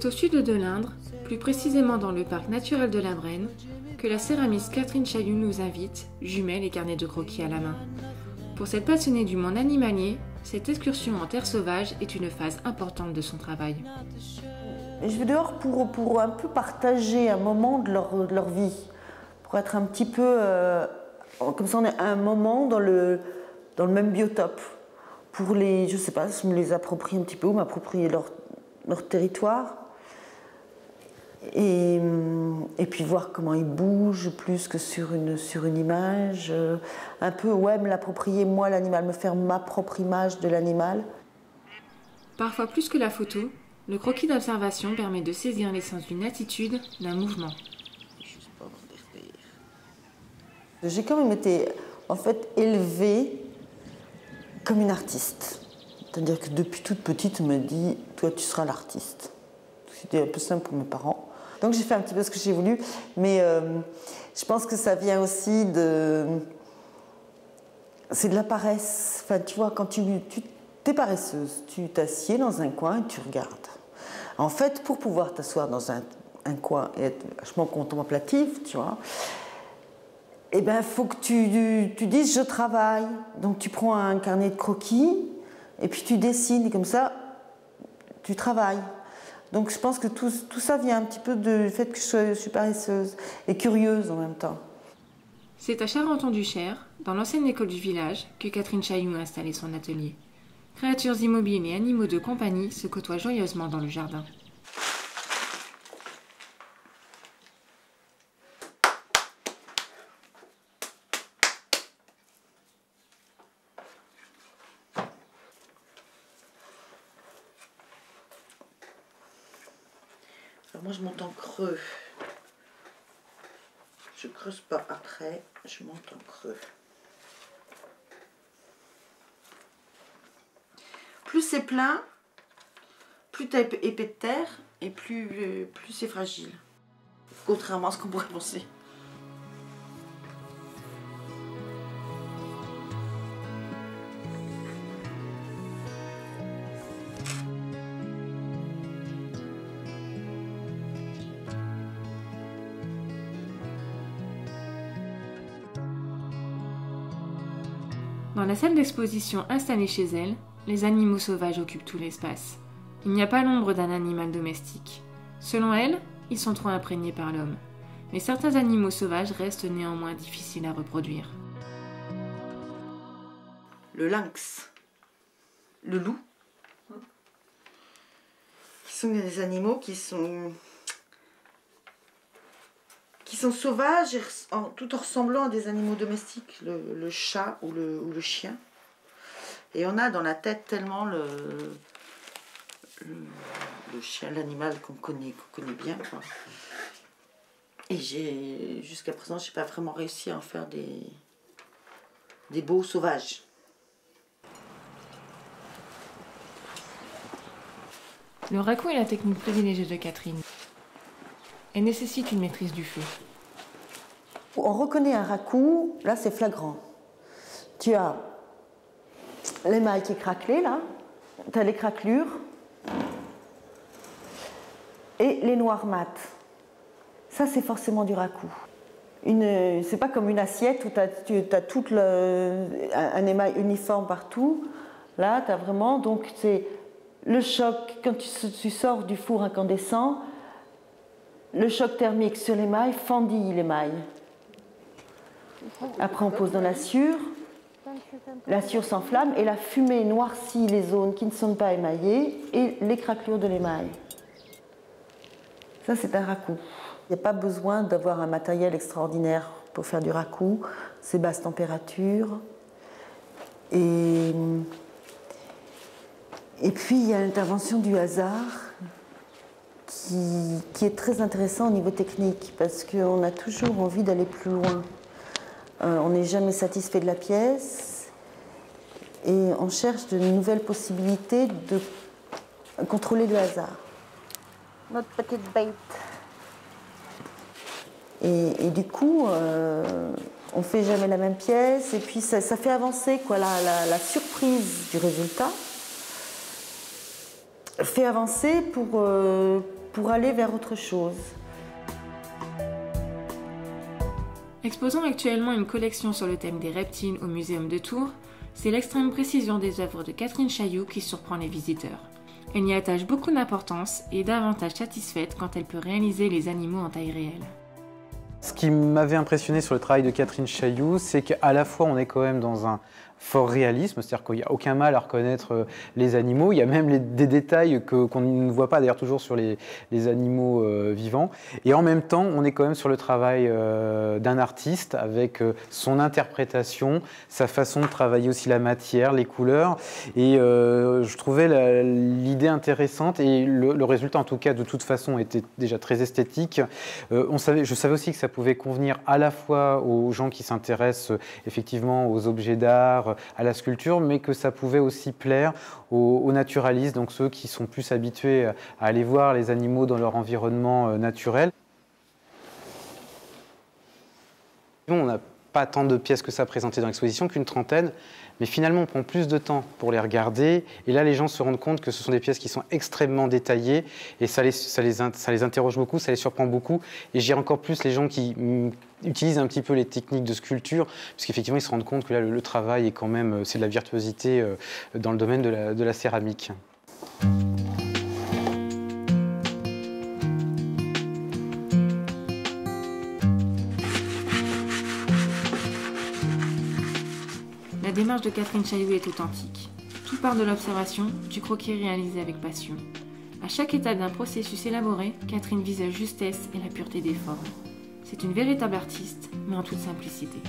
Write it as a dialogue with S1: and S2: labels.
S1: C'est au sud de l'Indre, plus précisément dans le parc naturel de la Brenne, que la céramiste Catherine Chailloux nous invite, jumelles et carnets de croquis à la main. Pour cette passionnée du monde animalier, cette excursion en terre sauvage est une phase importante de son travail.
S2: Je vais dehors pour un peu partager un moment de leur vie, pour être un petit peu, comme ça on est à un moment dans le même biotope, pour les, je sais pas, je me les approprie un petit peu, ou m'approprier leur territoire, et puis voir comment ils bougent plus que sur une image, un peu, ouais, me l'approprier moi l'animal, me faire ma propre image de l'animal.
S1: Parfois plus que la photo, le croquis d'observation permet de saisir l'essence d'une attitude, d'un mouvement.
S2: J'ai quand même été, en fait, élevée comme une artiste. C'est-à-dire que depuis toute petite, on me dit « toi, tu seras l'artiste ». C'était un peu simple pour mes parents. Donc j'ai fait un petit peu ce que j'ai voulu, mais je pense que ça vient aussi de... C'est de la paresse. Enfin, tu vois, quand tu t'es paresseuse, tu t'assieds dans un coin et tu regardes. En fait, pour pouvoir t'asseoir dans un coin et être vachement contemplative, tu vois, eh ben, faut que tu dises « je travaille ». Donc tu prends un carnet de croquis et puis tu dessines, et comme ça, tu travailles. Donc je pense que tout ça vient un petit peu du fait que je suis paresseuse et curieuse en même temps.
S1: C'est à Charenton-du-Cher, dans l'ancienne école du village, que Catherine Chailloux a installé son atelier. Créatures immobiles et animaux de compagnie se côtoient joyeusement dans le jardin.
S2: Alors moi je monte en creux. Je creuse pas après, je monte en creux. Plus c'est plein, plus t'as épais de terre et plus c'est fragile. Contrairement à ce qu'on pourrait penser.
S1: Dans la salle d'exposition installée chez elle, les animaux sauvages occupent tout l'espace. Il n'y a pas l'ombre d'un animal domestique. Selon elle, ils sont trop imprégnés par l'homme. Mais certains animaux sauvages restent néanmoins difficiles à reproduire.
S2: Le lynx, le loup, qui sont des animaux qui sont sauvages tout en ressemblant à des animaux domestiques, le chat ou le chien. Et on a dans la tête tellement le chien, l'animal qu'on connaît bien, quoi. Et jusqu'à présent, je n'ai pas vraiment réussi à en faire des beaux sauvages.
S1: Le raku est la technique privilégiée de Catherine. Elle nécessite une maîtrise du feu.
S2: On reconnaît un raku, là c'est flagrant. Tu as l'émail qui est craquelé là, tu as les craquelures et les noirs mat. Ça c'est forcément du raku. C'est pas comme une assiette où tu as tout un émail uniforme partout. Là tu as vraiment, donc c'est le choc, quand tu sors du four incandescent, le choc thermique sur l'émail fendille l'émail. Après on pose dans la sciure s'enflamme et la fumée noircit les zones qui ne sont pas émaillées et les craquelures de l'émail. Ça c'est un raku. Il n'y a pas besoin d'avoir un matériel extraordinaire pour faire du raku, c'est basse température. Et puis il y a l'intervention du hasard qui est très intéressant au niveau technique parce qu'on a toujours envie d'aller plus loin. On n'est jamais satisfait de la pièce et on cherche de nouvelles possibilités de contrôler le hasard. Notre petite bête. Et du coup, on ne fait jamais la même pièce et puis ça fait avancer quoi, la surprise du résultat fait avancer pour pour aller vers autre chose.
S1: Exposant actuellement une collection sur le thème des reptiles au Muséum de Tours, c'est l'extrême précision des œuvres de Catherine Chailloux qui surprend les visiteurs. Elle y attache beaucoup d'importance et est davantage satisfaite quand elle peut réaliser les animaux en taille réelle.
S3: Ce qui m'avait impressionné sur le travail de Catherine Chailloux, c'est qu'à la fois on est quand même dans un fort réalisme, c'est-à-dire qu'il n'y a aucun mal à reconnaître les animaux, il y a même des détails qu'on ne voit pas d'ailleurs toujours sur les animaux vivants, et en même temps on est quand même sur le travail d'un artiste avec son interprétation, sa façon de travailler aussi la matière, les couleurs, et je trouvais l'idée intéressante et le résultat en tout cas de toute façon était déjà très esthétique. Je savais aussi que ça pouvait convenir à la fois aux gens qui s'intéressent effectivement aux objets d'art, à la sculpture, mais que ça pouvait aussi plaire aux naturalistes, donc ceux qui sont plus habitués à aller voir les animaux dans leur environnement naturel. On n'a pas tant de pièces que ça présentées dans l'exposition, qu'une trentaine, mais finalement on prend plus de temps pour les regarder, et là les gens se rendent compte que ce sont des pièces qui sont extrêmement détaillées, et ça les interroge beaucoup, ça les surprend beaucoup, et j'ai encore plus les gens qui utilisent un petit peu les techniques de sculpture, puisqu'effectivement ils se rendent compte que là le travail est quand même, c'est de la virtuosité dans le domaine de la céramique.
S1: La démarche de Catherine Chailloux est authentique. Tout part de l'observation, du croquis réalisé avec passion. À chaque étape d'un processus élaboré, Catherine vise la justesse et la pureté des formes. C'est une véritable artiste, mais en toute simplicité.